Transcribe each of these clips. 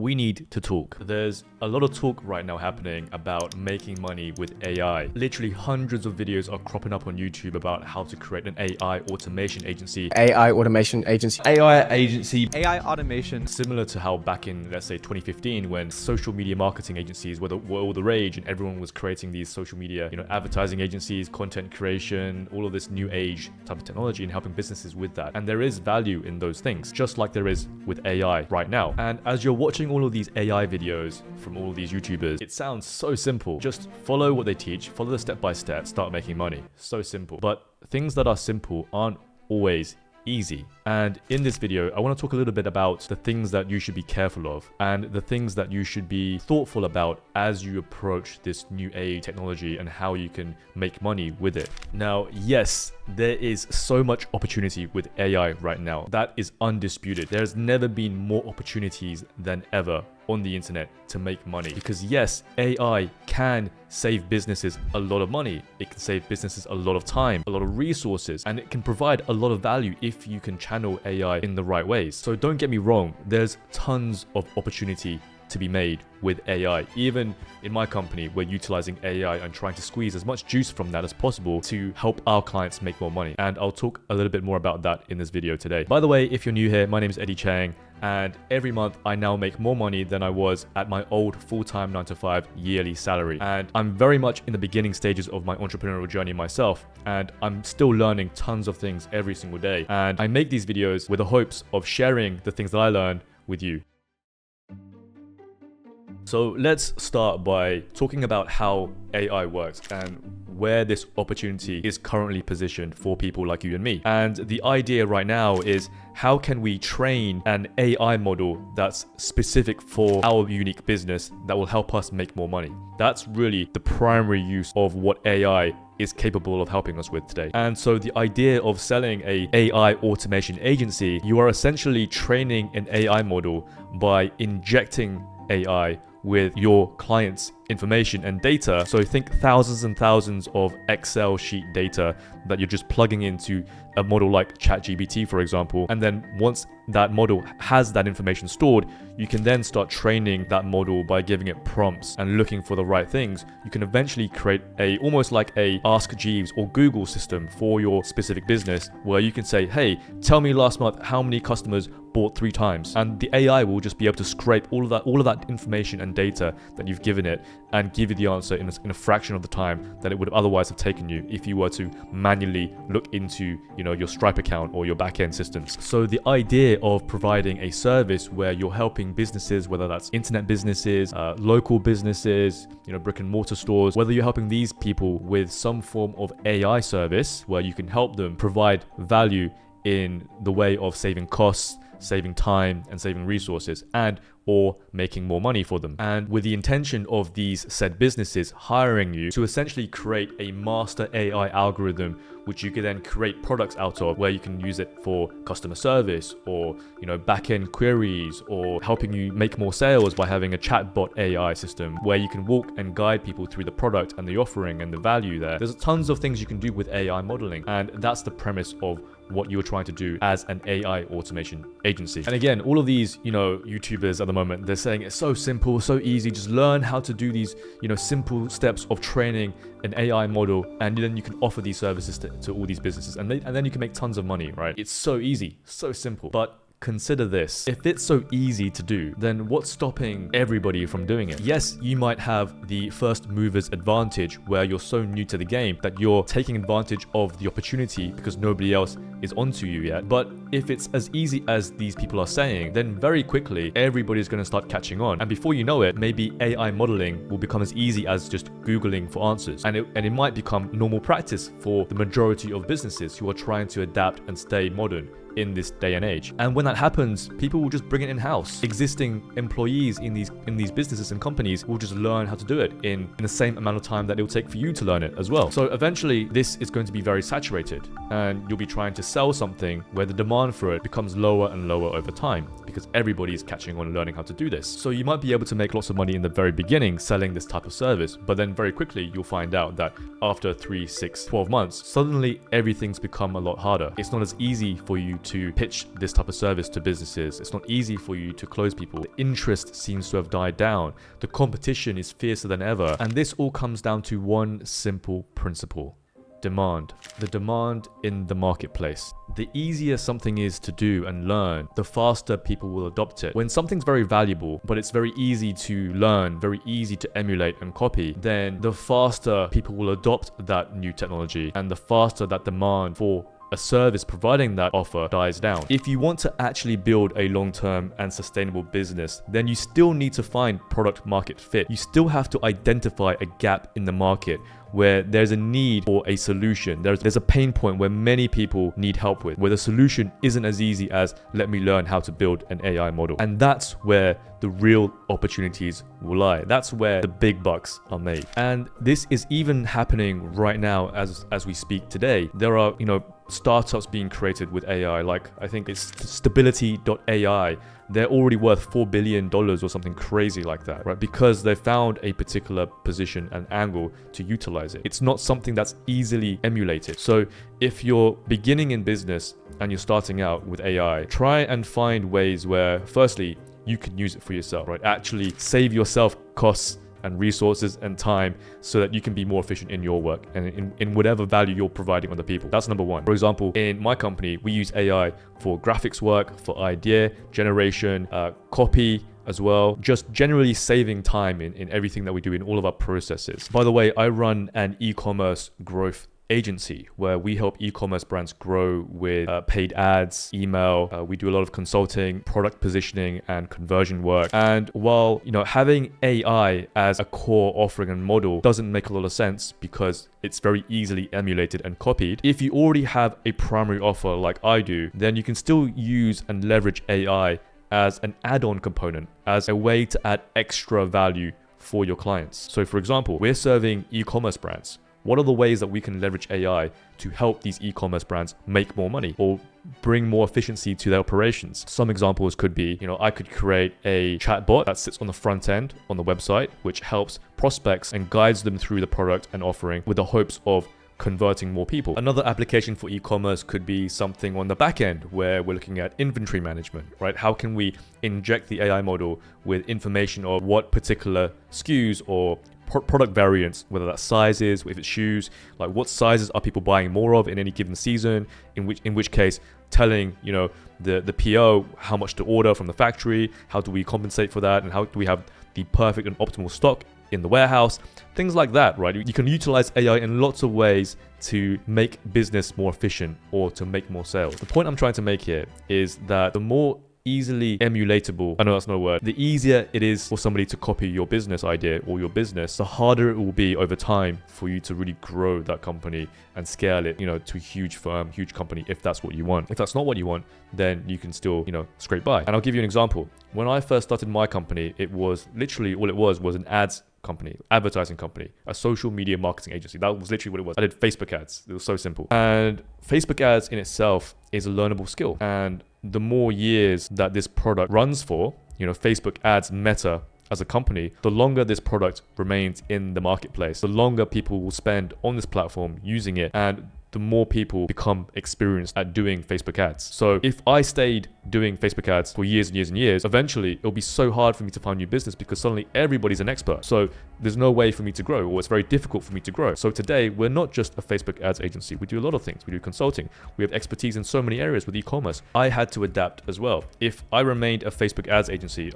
we need to talk. There's a lot of talk right now happening about making money with AI. Literally hundreds of videos are cropping up on YouTube about how to create an AI automation agency. AI automation agency. AI agency. AI automation. Similar to how back in, let's say, 2015, when social media marketing agencies were all the rage and everyone was creating these social media, advertising agencies, content creation, all of this new age type of technology and helping businesses with that. And there is value in those things, just like there is with AI right now. And as you're watching all of these AI videos from all of these YouTubers, it sounds so simple. Just follow what they teach, follow the step by step, start making money. So simple. But things that are simple aren't always easy. And in this video, I want to talk a little bit about the things that you should be careful of and the things that you should be thoughtful about as you approach this new age technology and how you can make money with it. Now, yes, there is so much opportunity with AI right now. That is undisputed. There's never been more opportunities than ever on the internet to make money, because yes, AI can save businesses a lot of money. It can save businesses a lot of time, a lot of resources, and it can provide a lot of value if you can channel AI in the right ways. So don't get me wrong, there's tons of opportunity to be made with AI. Even in my company, we're utilizing AI and trying to squeeze as much juice from that as possible to help our clients make more money. And I'll talk a little bit more about that in this video today. By the way, if you're new here, my name is Cheng, and every month I now make more money than I was at my old full-time 9-to-5 yearly salary. And I'm very much in the beginning stages of my entrepreneurial journey myself, and I'm still learning tons of things every single day. And I make these videos with the hopes of sharing the things that I learn with you. So let's start by talking about how AI works and where this opportunity is currently positioned for people like you and me. And the idea right now is, how can we train an AI model that's specific for our unique business that will help us make more money? That's really the primary use of what AI is capable of helping us with today. And so the idea of selling an AI automation agency, you are essentially training an AI model by injecting AI with your client's information and data. So think thousands and thousands of Excel sheet data that you're just plugging into a model like ChatGPT, for example. And then once that model has that information stored, you can then start training that model by giving it prompts and looking for the right things. You can eventually create almost like a Ask Jeeves or Google system for your specific business, where you can say, hey, tell me last month how many customers bought 3 times. And the AI will just be able to scrape all of that information and data that you've given it and give you the answer in a fraction of the time that it would otherwise have taken you if you were to manually look into your Stripe account or your back-end systems. So the idea of providing a service where you're helping businesses, whether that's internet businesses, local businesses, brick and mortar stores, whether you're helping these people with some form of AI service where you can help them provide value in the way of saving costs, saving time, and saving resources, and or making more money for them. And with the intention of these said businesses hiring you to essentially create a master AI algorithm, which you can then create products out of, where you can use it for customer service or back-end queries, or helping you make more sales by having a chatbot AI system where you can walk and guide people through the product and the offering and the value there. There's tons of things you can do with AI modeling, and that's the premise of what you're trying to do as an AI automation agency. And again, all of these, YouTubers at the moment, they're saying it's so simple, so easy, just learn how to do these, simple steps of training an AI model, and then you can offer these services to all these businesses, and then you can make tons of money, right? It's so easy, so simple. But consider this. If it's so easy to do, then what's stopping everybody from doing it? Yes, you might have the first mover's advantage where you're so new to the game that you're taking advantage of the opportunity because nobody else is onto you yet. But if it's as easy as these people are saying, then very quickly everybody's going to start catching on. And before you know it, maybe AI modeling will become as easy as just Googling for answers. And it might become normal practice for the majority of businesses who are trying to adapt and stay modern in this day and age. And when that happens, people will just bring it in-house. Existing employees in these businesses and companies will just learn how to do it in the same amount of time that it will take for you to learn it as well. So eventually this is going to be very saturated, and you'll be trying to sell something where the demand for it becomes lower and lower over time because everybody is catching on and learning how to do this. So you might be able to make lots of money in the very beginning selling this type of service, but then very quickly you'll find out that after 3, 6, 12 months, suddenly everything's become a lot harder. It's not as easy for you to pitch this type of service to businesses. It's not easy for you to close people. The interest seems to have died down. The competition is fiercer than ever. And this all comes down to one simple principle: demand. The demand in the marketplace. The easier something is to do and learn, the faster people will adopt it. When something's very valuable, but it's very easy to learn, very easy to emulate and copy, then the faster people will adopt that new technology, and the faster that demand for a service providing that offer dies down. If you want to actually build a long-term and sustainable business, then you still need to find product market fit. You still have to identify a gap in the market where there's a need for a solution. There's a pain point where many people need help with, where the solution isn't as easy as let me learn how to build an AI model. And that's where the real opportunities will lie. That's where the big bucks are made. And this is even happening right now as we speak today. There are, startups being created with AI, like I think it's stability.ai. They're already worth $4 billion or something crazy like that, right? Because they found a particular position and angle to utilize it. It's not something that's easily emulated. So if you're beginning in business and you're starting out with AI, try and find ways where, firstly, you can use it for yourself, right? Actually save yourself costs and resources and time so that you can be more efficient in your work and in whatever value you're providing other people. That's number one. For example, in my company, we use AI for graphics work, for idea generation, copy as well, just generally saving time in everything that we do in all of our processes. By the way, I run an e-commerce growth agency where we help e-commerce brands grow with paid ads, email. We do a lot of consulting, product positioning, and conversion work. And while having AI as a core offering and model doesn't make a lot of sense because it's very easily emulated and copied, if you already have a primary offer like I do, then you can still use and leverage AI as an add-on component, as a way to add extra value for your clients. So for example, we're serving e-commerce brands. What are the ways that we can leverage AI to help these e-commerce brands make more money or bring more efficiency to their operations? Some examples could be, I could create a chatbot that sits on the front end on the website, which helps prospects and guides them through the product and offering with the hopes of converting more people. Another application for e-commerce could be something on the back end where we're looking at inventory management, right? How can we inject the AI model with information of what particular SKUs or product variants, whether that's sizes, if it's shoes, like what sizes are people buying more of in any given season, in which case telling the PO how much to order from the factory, how do we compensate for that, and how do we have the perfect and optimal stock in the warehouse, things like that, right? You can utilize AI in lots of ways to make business more efficient or to make more sales. The point I'm trying to make here is that the more easily emulatable, I know that's not a word, the easier it is for somebody to copy your business idea or your business, the harder it will be over time for you to really grow that company and scale it, to a huge firm, huge company, if that's what you want. If that's not what you want, then you can still, scrape by. And I'll give you an example. When I first started my company, it was literally all it was an ads company, advertising company, a social media marketing agency. That was literally what it was. I did Facebook ads. It was so simple. And Facebook ads in itself is a learnable skill. And the more years that this product runs for, Facebook ads, Meta as a company, the longer this product remains in the marketplace, the longer people will spend on this platform using it, and the more people become experienced at doing Facebook ads. So if I stayed doing Facebook ads for years and years and years, eventually it'll be so hard for me to find new business because suddenly everybody's an expert. So there's no way for me to grow, or it's very difficult for me to grow. So today, we're not just a Facebook ads agency. We do a lot of things. We do consulting. We have expertise in so many areas with e-commerce. I had to adapt as well. If I remained a Facebook ads agency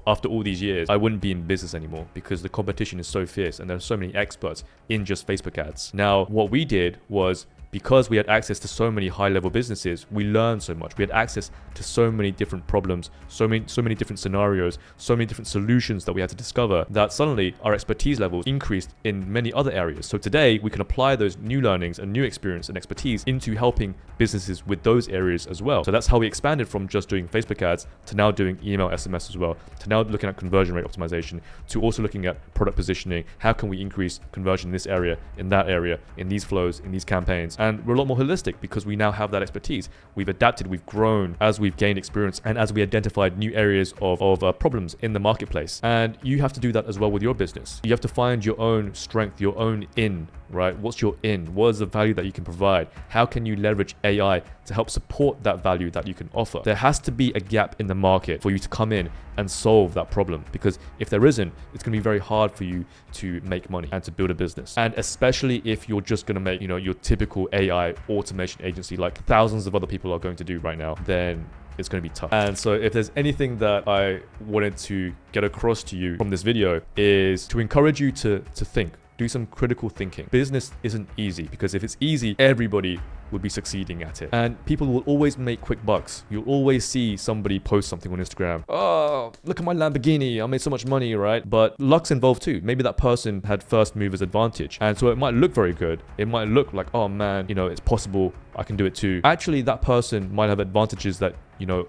after all these years, I wouldn't be in business anymore because the competition is so fierce and there are so many experts in just Facebook ads. Now, what we did was, because we had access to so many high-level businesses, we learned so much. We had access to so many different problems, so many different scenarios, so many different solutions that we had to discover, that suddenly our expertise levels increased in many other areas. So today, we can apply those new learnings and new experience and expertise into helping businesses with those areas as well. So that's how we expanded from just doing Facebook ads to now doing email, SMS as well, to now looking at conversion rate optimization, to also looking at product positioning. How can we increase conversion in this area, in that area, in these flows, in these campaigns? And we're a lot more holistic because we now have that expertise. We've adapted, we've grown as we've gained experience and as we identified new areas of problems in the marketplace. And you have to do that as well with your business. You have to find your own strength, your own in right? What's your in? What is the value that you can provide? How can you leverage AI to help support that value that you can offer? There has to be a gap in the market for you to come in and solve that problem, because if there isn't, it's going to be very hard for you to make money and to build a business. And especially if you're just going to make, your typical AI automation agency like thousands of other people are going to do right now, then it's going to be tough. And so if there's anything that I wanted to get across to you from this video, is to encourage you to think. Do some critical thinking. Business isn't easy, because if it's easy, everybody would be succeeding at it. And people will always make quick bucks. You'll always see somebody post something on Instagram. Oh, look at my Lamborghini. I made so much money, right? But luck's involved too. Maybe that person had first mover's advantage. And so it might look very good. It might look like, oh man, it's possible. I can do it too. Actually, that person might have advantages that,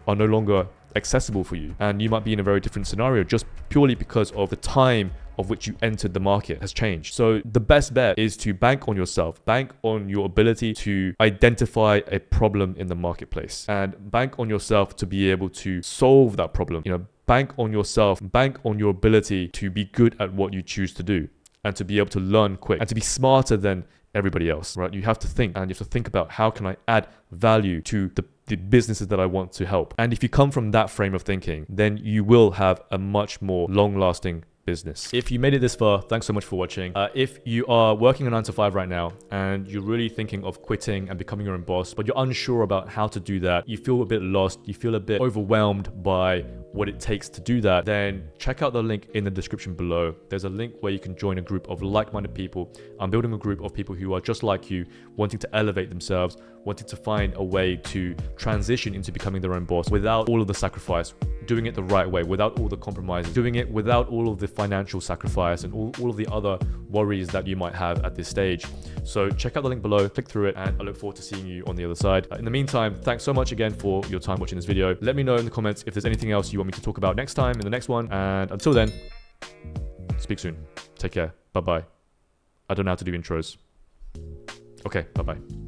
are no longer accessible for you. And you might be in a very different scenario just purely because of the time of which you entered the market has changed. So the best bet is to bank on yourself, bank on your ability to identify a problem in the marketplace, and bank on yourself to be able to solve that problem. Bank on yourself, bank on your ability to be good at what you choose to do, and to be able to learn quick and to be smarter than everybody else, right? You have to think, and you have to think about, how can I add value to the businesses that I want to help? And if you come from that frame of thinking, then you will have a much more long-lasting business. If you made it this far, thanks so much for watching. If you are working a 9-to-5 right now and you're really thinking of quitting and becoming your own boss, but you're unsure about how to do that, you feel a bit lost, you feel a bit overwhelmed by what it takes to do that, then check out the link in the description below. There's a link where you can join a group of like-minded people. I'm building a group of people who are just like you, wanting to elevate themselves, wanting to find a way to transition into becoming their own boss without all of the sacrifice, doing it the right way, without all the compromises, doing it without all of the financial sacrifice and all of the other worries that you might have at this stage. So check out the link below, click through it, and I look forward to seeing you on the other side. In the meantime, thanks so much again for your time watching this video. Let me know in the comments if there's anything else you want me to talk about next time in the next one. And until then, speak soon. Take care. Bye-bye. I don't know how to do intros. Okay, bye-bye.